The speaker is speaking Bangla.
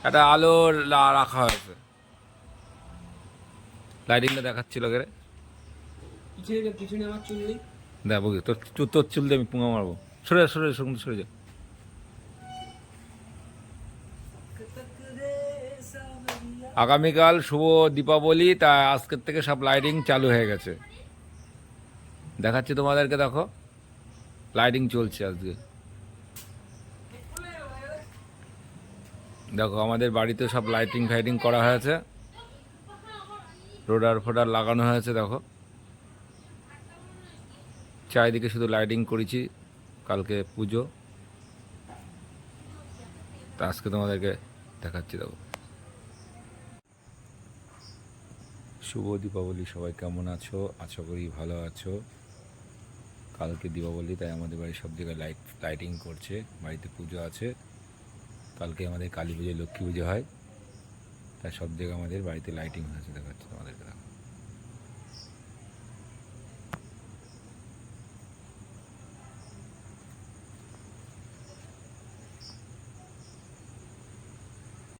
একটা আলো রাখা হয়েছে, লাইটিংটা দেখাচ্ছিল কে রে? পিছনে পিছনে আমার চুল নেই। দেখ বুঝি তোর তোর চুল দিয়ে আমি পুঙা মারবো। সরে যা, সরে যা, সরে যা। আগামীকাল শুভ দীপাবলি, তাই আজকের থেকে সব লাইটিং চালু হয়ে গেছে। দেখাচ্ছি তোমাদেরকে, দেখো লাইটিং চলছে আজকে। দেখো আমাদের বাড়িতে সব লাইটিং ফাইটিং করা হয়েছে, রোডার ফোডার লাগানো হয়েছে। দেখো চারিদিকে শুধু লাইটিং করেছি, কালকে পুজো, তা আজকে তোমাদেরকে দেখাচ্ছি। দেখো শুভ দীপাবলি, সবাই কেমন আছো? আশা করি ভালো আছো। কালকে দীপাবলি, তাই আমাদের বাড়ি সব জায়গায় লাইটিং করছে, বাড়িতে পুজো আছে। কালকে আমাদের কালী পুজো, লক্ষ্মী পুজো হয়, তাই সব জায়গায় আমাদের বাড়িতে লাইটিং হয়েছে, দেখাচ্ছি তোমাদেরকে। দেখো